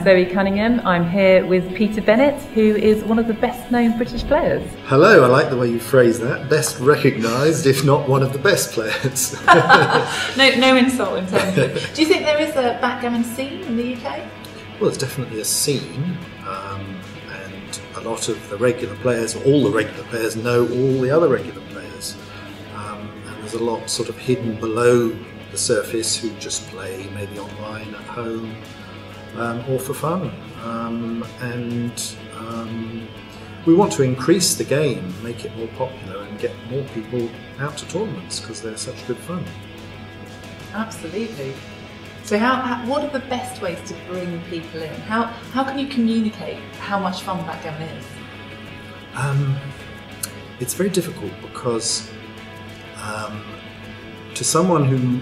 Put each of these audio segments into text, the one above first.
Zoe Cunningham. I'm here with Peter Bennet, who is one of the best known British players. Hello, I like the way you phrase that. Best recognised, if not one of the best players. No insult intended. Do you think there is a backgammon scene in the UK? Well, it's definitely a scene, and a lot of the regular players, or all the regular players, know all the other regular players. And there's a lot sort of hidden below the surface who just play maybe online at home or for fun. We want to increase the game, make it more popular and get more people out to tournaments because they're such good fun. Absolutely. So what are the best ways to bring people in? How can you communicate how much fun backgammon is? It's very difficult because to someone who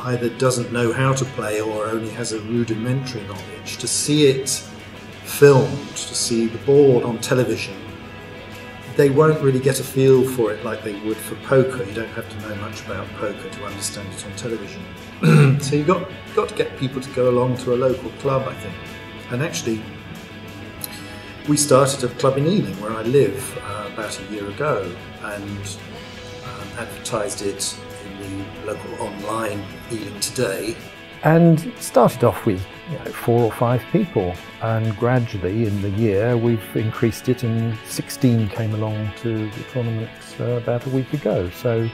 either doesn't know how to play or only has a rudimentary knowledge, to see it filmed, to see the board on television, they won't really get a feel for it like they would for poker. You don't have to know much about poker to understand it on television. So you've got to get people to go along to a local club, I think. And actually, we started a club in Ealing, where I live, about a year ago, and advertised it in the local online Ealing Today. And started off with 4 or 5 people, and gradually in the year we've increased it, and 16 came along to the tournament about a week ago. So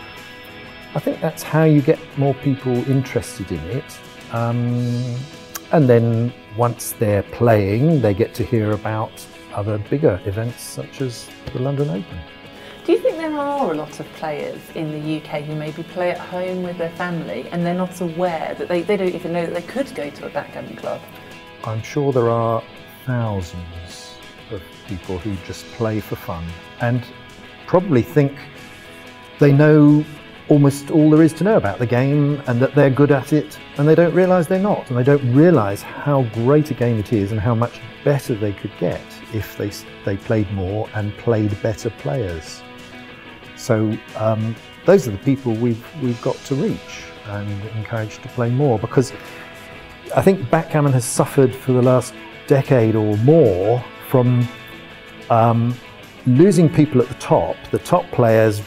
I think that's how you get more people interested in it. And then once they're playing, they get to hear about other bigger events such as the London Open. Do you think there are a lot of players in the UK who maybe play at home with their family and they're not aware that they don't even know that they could go to a backgammon club? I'm sure there are thousands of people who just play for fun and probably think they know almost all there is to know about the game and that they're good at it, and they don't realise they're not, and they don't realise how great a game it is and how much better they could get if they played more and played better players. So those are the people we've got to reach and encourage to play more, because I think backgammon has suffered for the last decade or more from losing people at the top. The top players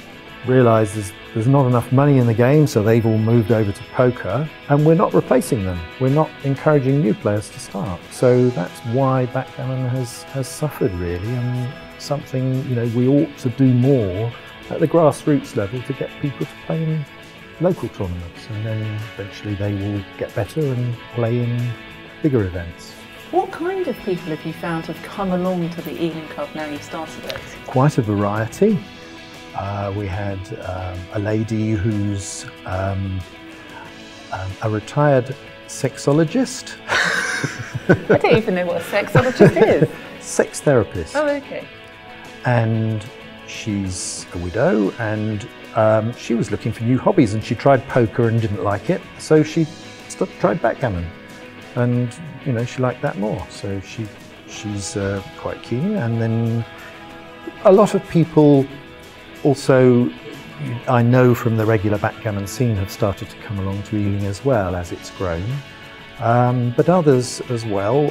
realise there's not enough money in the game, so they've all moved over to poker, and we're not replacing them. We're not encouraging new players to start. So that's why backgammon has suffered, really, and something we ought to do more at the grassroots level to get people to play in local tournaments, and then eventually they will get better and play in bigger events. What kind of people have you found have come along to the Ealing Club now you've started it? Quite a variety. We had a lady who's a retired sexologist. I don't even know what a sexologist is. Sex therapist. Oh, okay. And she's a widow, and she was looking for new hobbies, and she tried poker and didn't like it, so she tried backgammon, and she liked that more, so she's quite keen. And then a lot of people also, I know from the regular backgammon scene, have started to come along to Ealing as well as it's grown, but others as well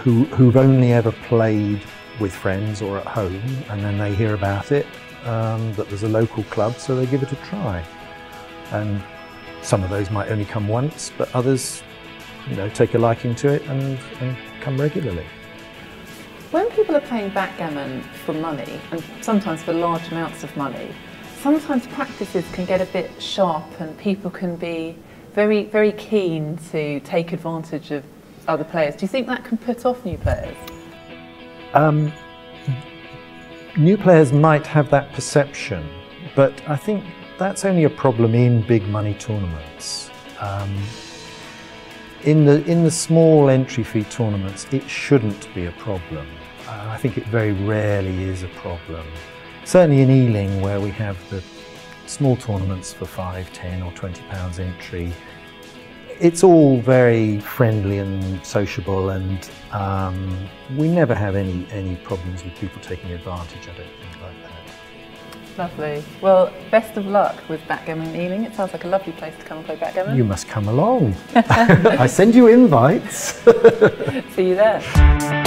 who've only ever played with friends or at home, and then they hear about it, that there's a local club, so they give it a try. And some of those might only come once, but others take a liking to it and come regularly. When people are playing backgammon for money, and sometimes for large amounts of money, sometimes practices can get a bit sharp and people can be very, very keen to take advantage of other players. Do you think that can put off new players? New players might have that perception, but I think that's only a problem in big money tournaments. In the small entry fee tournaments, it shouldn't be a problem. I think it very rarely is a problem. Certainly in Ealing, where we have the small tournaments for £5, £10 or £20 entry, it's all very friendly and sociable, and we never have any problems with people taking advantage. I don't think like that. Lovely. Well, best of luck with Backgammon Ealing. It sounds like a lovely place to come and play backgammon. You must come along. I send you invites. See you there.